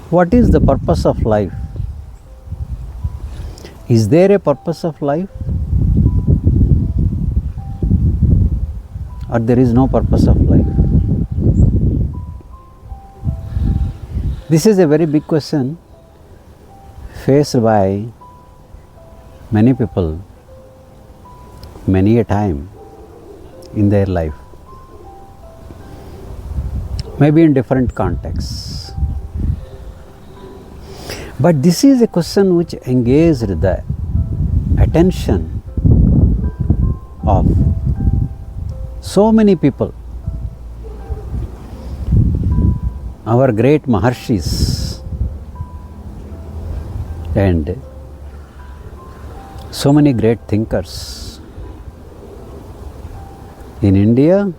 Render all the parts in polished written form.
What is the purpose of life? Is there a purpose of life? Or there is no purpose of life? This is a very big question faced by many people many a time in their life, maybe in different contexts. But this is a question which engaged the attention of so many people. Our great Maharshis and so many great thinkers in India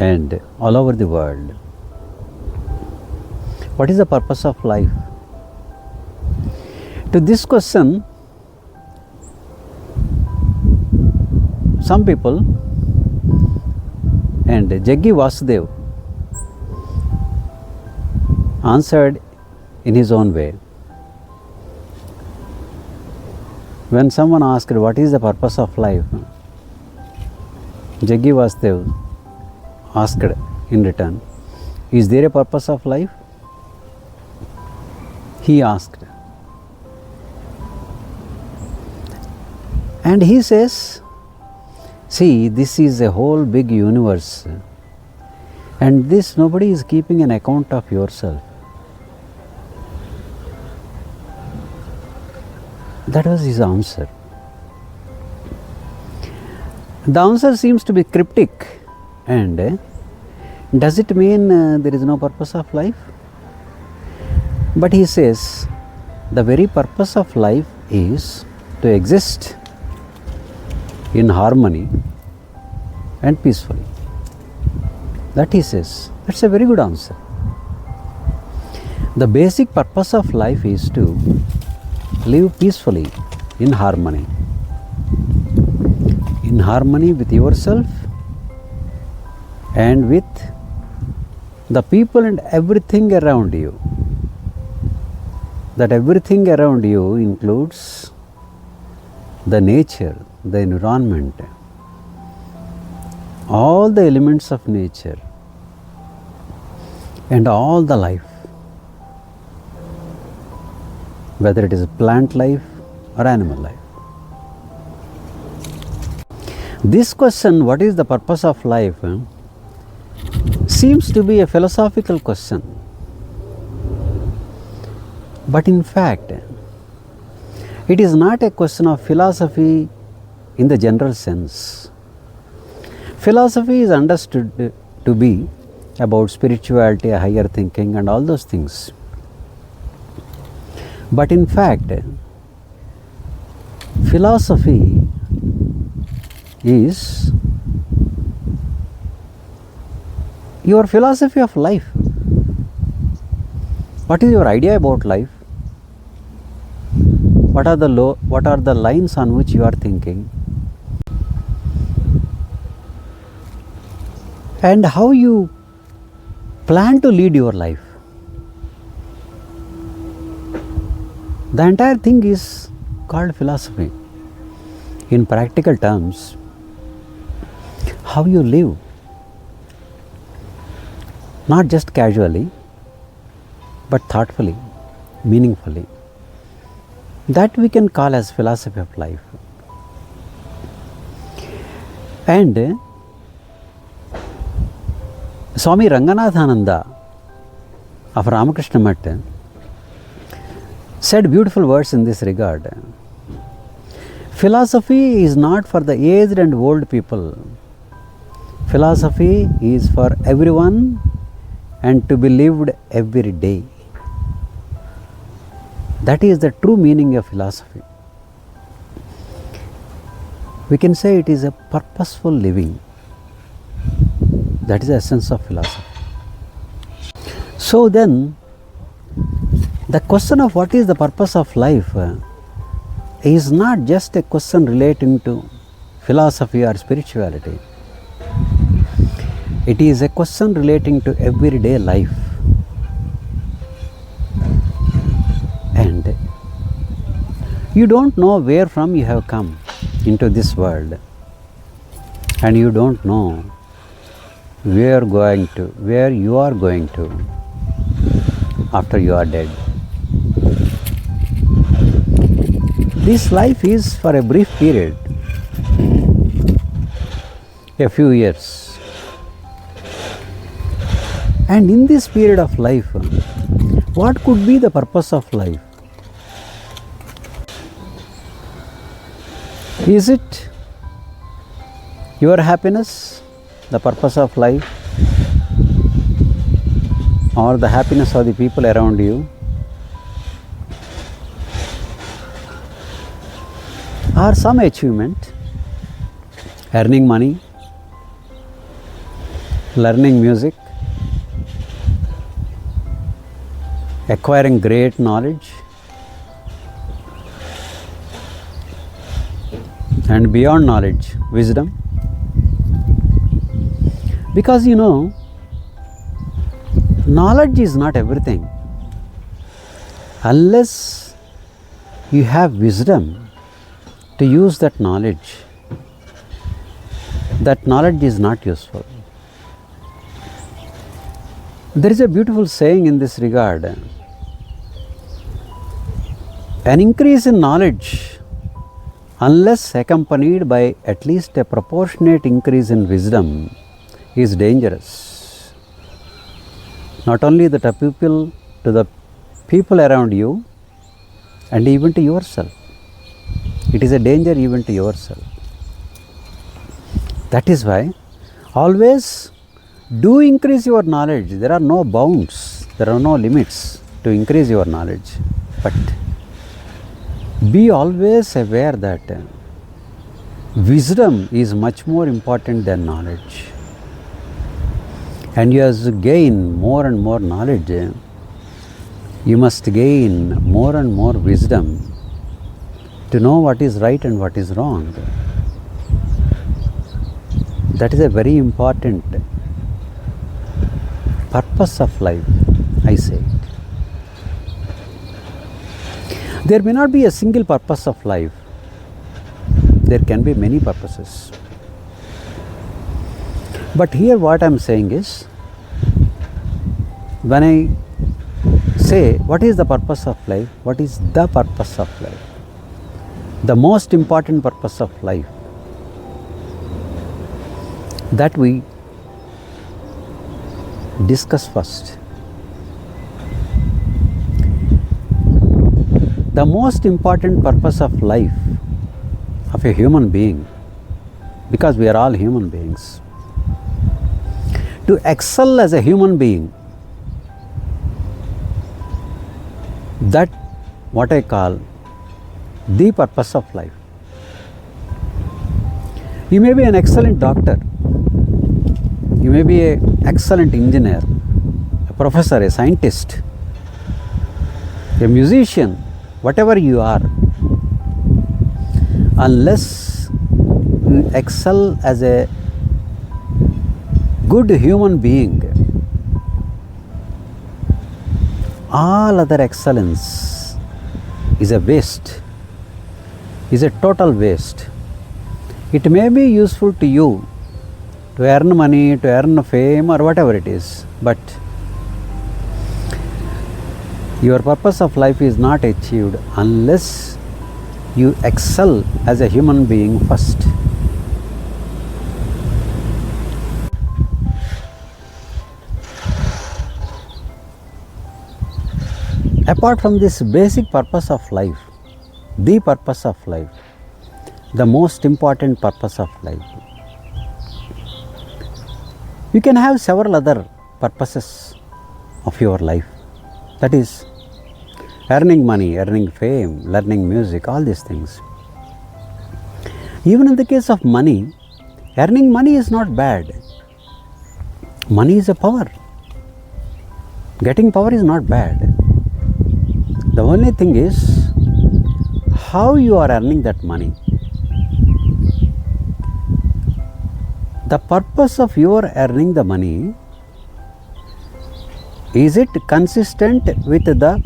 and all over the world. What is the purpose of life? To this question, some people and Jaggi Vasudev answered in his own way. When someone asked, what is the purpose of life? Jaggi Vasudev asked in return, is there a purpose of life? He asked. And he says, see, this is a whole big universe, and this nobody is keeping an account of yourself. That was his answer. The answer seems to be cryptic, and does it mean there is no purpose of life? But he says the very purpose of life is to exist in harmony and peacefully. That he says. That's a very good answer. The basic purpose of life is to live peacefully in harmony with yourself and with the people and everything around you. That everything around you includes the nature, the environment, all the elements of nature and all the life, whether it is plant life or animal life. This question, what is the purpose of life, seems to be a philosophical question. But in fact, it is not a question of philosophy in the general sense. Philosophy is understood to be about spirituality, higher thinking and all those things. But in fact, philosophy is your philosophy of life. What is your idea about life? What are the lines on which you are thinking? And how you plan to lead your life? The entire thing is called philosophy. In practical terms, how you live, not just casually, but thoughtfully, meaningfully. That we can call as philosophy of life. And Swamy Ranganadhananda of Ramakrishna Math said beautiful words in this regard. Philosophy is not for the aged and old people. Philosophy is for everyone and to be lived every day. That is the true meaning of philosophy. We can say it is a purposeful living. That is the essence of philosophy. So then, the question of what is the purpose of life is not just a question relating to philosophy or spirituality. It is a question relating to everyday life. And you don't know where from you have come into this world, and you don't know where you are going to after you are dead. This life is for a brief period, a few years. And in this period of life, what could be the purpose of life? Is it your happiness, the purpose of life, or the happiness of the people around you, or some achievement, earning money, learning music, acquiring great knowledge, and beyond knowledge, wisdom? Because knowledge is not everything. Unless you have wisdom to use that knowledge is not useful. There is a beautiful saying in this regard. An increase in knowledge, unless accompanied by at least a proportionate increase in wisdom, is dangerous. Not only to the people around you, and even to yourself. It is a danger even to yourself. That is why always do increase your knowledge. There are no bounds, there are no limits to increase your knowledge. But be always aware that wisdom is much more important than knowledge. And as you gain more and more knowledge, you must gain more and more wisdom to know what is right and what is wrong. That is a very important purpose of life, I say it. There may not be a single purpose of life. There can be many purposes. But here what I am saying is, when I say what is the purpose of life, what is the purpose of life? The most important purpose of life that we discuss first. The most important purpose of life of a human being, because we are all human beings, to excel as a human being, that what I call the purpose of life. You may be an excellent doctor, you may be an excellent engineer, a professor, a scientist, a musician, whatever you are. Unless you excel as a good human being, all other excellence is a waste, is a total waste. It may be useful to you to earn money, to earn fame, or whatever it is, but your purpose of life is not achieved unless you excel as a human being first. Apart from this basic purpose of life, the purpose of life, the most important purpose of life, you can have several other purposes of your life. That is, earning money, earning fame, learning music, all these things. Even in the case of money, earning money is not bad. Money is a power. Getting power is not bad. The only thing is how you are earning that money. The purpose of your earning the money, is it consistent with the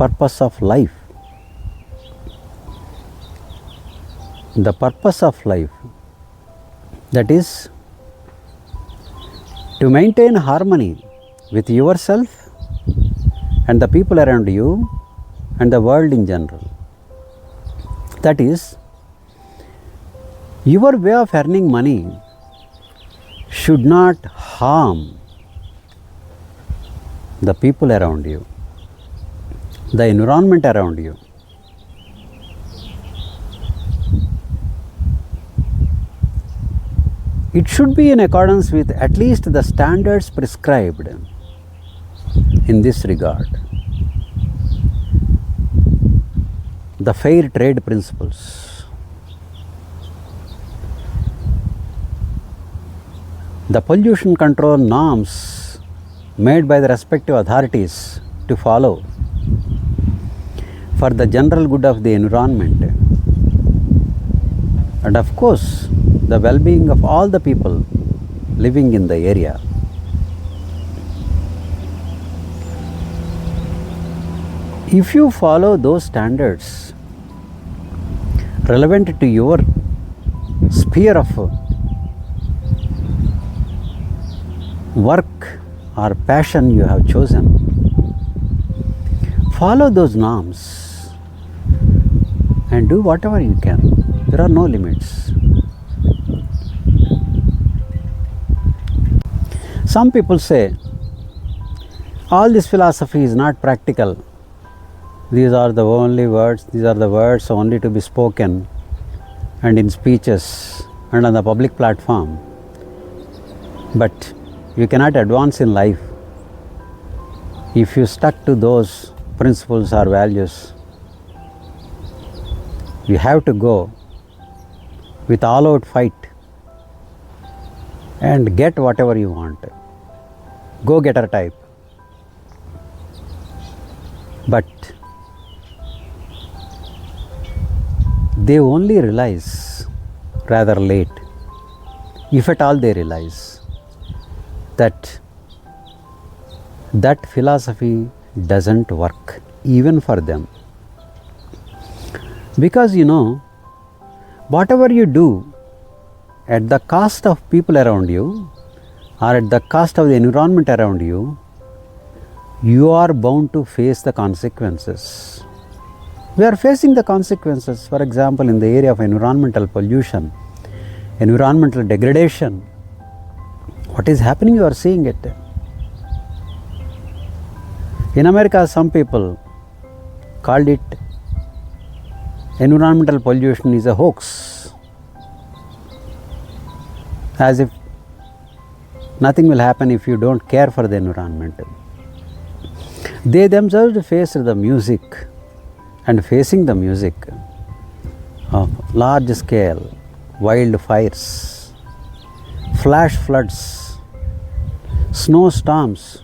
purpose of life. The purpose of life, that is to maintain harmony with yourself and the people around you and the world in general. That is, your way of earning money should not harm the people around you, the environment around you. It should be in accordance with at least the standards prescribed in this regard. The fair trade principles, the pollution control norms made by the respective authorities to follow for the general good of the environment, and of course the well-being of all the people living in the area. If you follow those standards relevant to your sphere of work or passion you have chosen, follow those norms and do whatever you can. There are no limits. Some people say, all this philosophy is not practical. These are the only words, these are the words only to be spoken and in speeches and on the public platform. But you cannot advance in life if you stuck to those principles or values. You have to go with all out fight and get whatever you want. Go getter type. But they only realize rather late, if at all they realize, that that philosophy doesn't work even for them. Because whatever you do at the cost of people around you or at the cost of the environment around you, you are bound to face the consequences. We are facing the consequences, for example, in the area of environmental pollution, environmental degradation. What is happening, you are seeing it. In America, some people called it environmental pollution is a hoax, as if nothing will happen if you don't care for the environment. They themselves faced the music and facing the music of large scale wildfires, flash floods, snowstorms.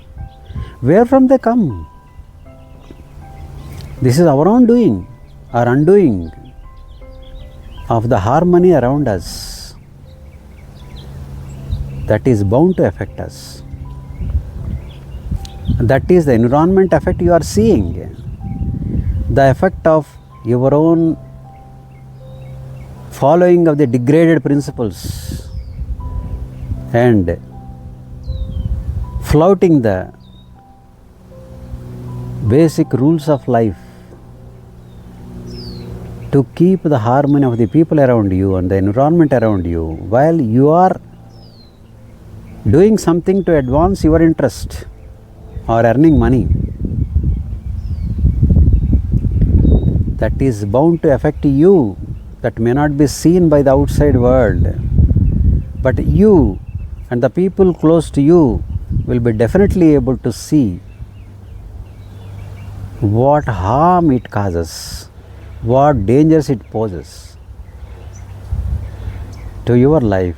Where from they come? This is our own doing or undoing of the harmony around us that is bound to affect us. That is the environment effect you are seeing, the effect of your own following of the degraded principles and flouting the basic rules of life to keep the harmony of the people around you and the environment around you, while you are doing something to advance your interest or earning money. That is bound to affect you, that may not be seen by the outside world, but you and the people close to you will be definitely able to see what harm it causes, what dangers it poses to your life.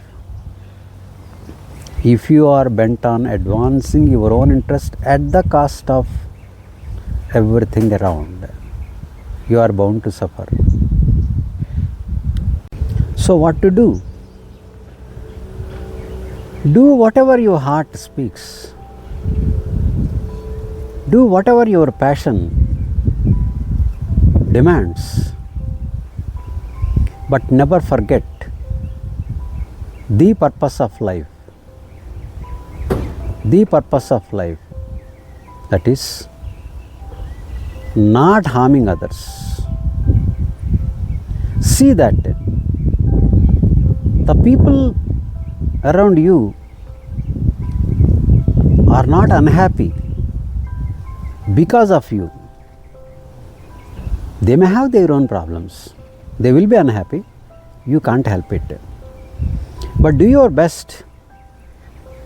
If you are bent on advancing your own interest at the cost of everything around, you are bound to suffer. So what to do? Do whatever your heart speaks. Do whatever your passion demands, but never forget the purpose of life. The purpose of life, that is not harming others. See that the people around you are not unhappy because of you. They may have their own problems. They will be unhappy. You can't help it. But do your best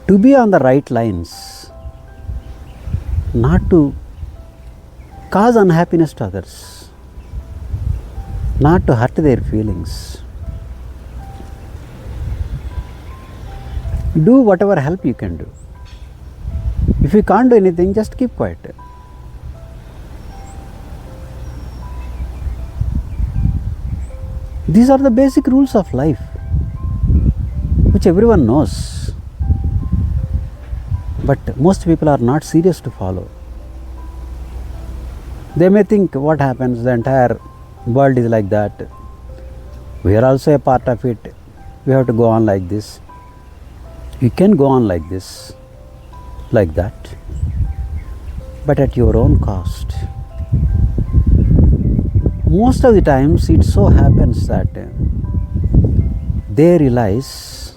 to be on the right lines, not to cause unhappiness to others, not to hurt their feelings. Do whatever help you can do. If you can't do anything, just keep quiet. These are the basic rules of life, which everyone knows. But most people are not serious to follow. They may think, what happens, the entire world is like that. We are also a part of it. We have to go on like this. You can go on like this, like that, but at your own cost. Most of the times it so happens that they realize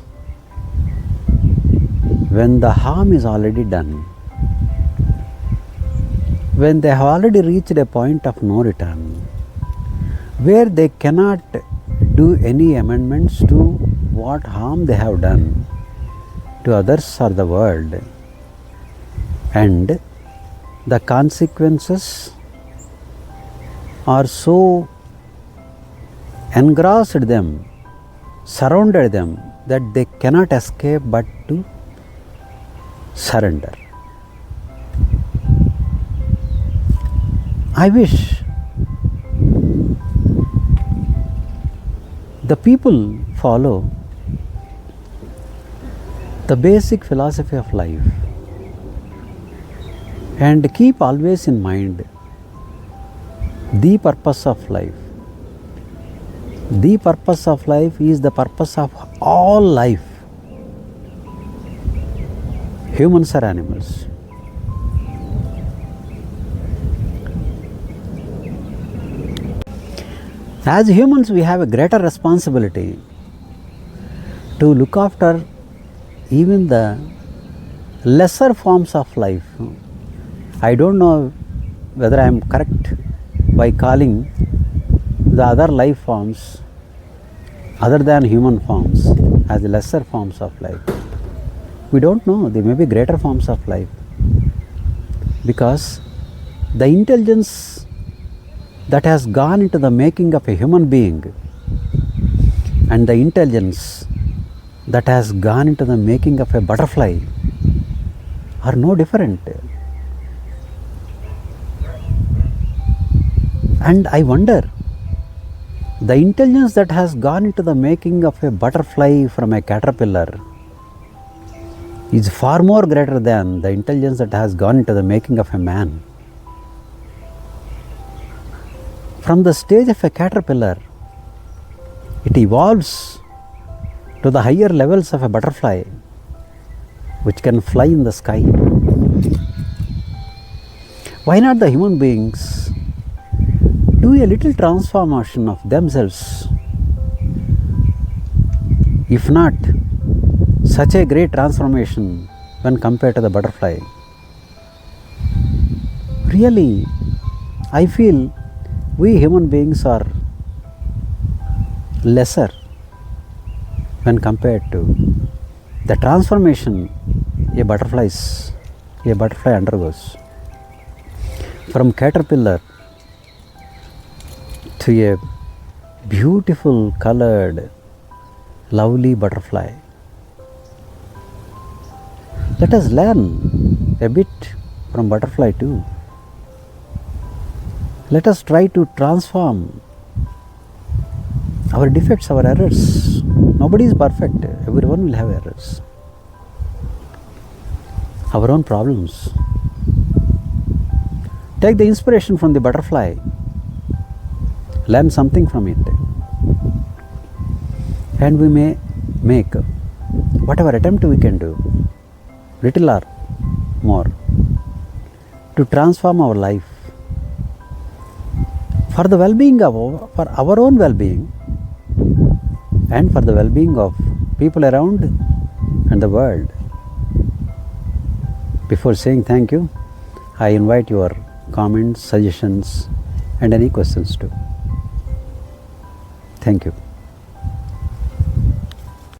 when the harm is already done, when they have already reached a point of no return, where they cannot do any amendments to what harm they have done to others or the world, and the consequences are so engrossed them, surrounded them, that they cannot escape but to surrender. I wish the people follow the basic philosophy of life and keep always in mind the purpose of life. The purpose of life is the purpose of all life, humans or animals. As humans, we have a greater responsibility to look after even the lesser forms of life. I don't know whether I am correct by calling the other life forms other than human forms as lesser forms of life. We don't know, they may be greater forms of life, because the intelligence that has gone into the making of a human being and the intelligence that has gone into the making of a butterfly are no different. And I wonder, the intelligence that has gone into the making of a butterfly from a caterpillar is far more greater than the intelligence that has gone into the making of a man. From the stage of a caterpillar, it evolves to the higher levels of a butterfly, which can fly in the sky. Why not the human beings do a little transformation of themselves? If not such a great transformation when compared to the butterfly. Really, I feel we human beings are lesser when compared to the transformation a butterfly undergoes from caterpillar to a beautiful colored lovely butterfly. Let us learn a bit from butterfly too. Let us try to transform our defects, our errors. Nobody is perfect. Everyone will have errors. Our own problems. Take the inspiration from the butterfly. learn something from it, and we may make whatever attempt we can do, little or more, to transform our life for the well-being of for our own well-being and for the well-being of people around and the world. Before saying thank you, I invite your comments, suggestions and any questions too. Thank you.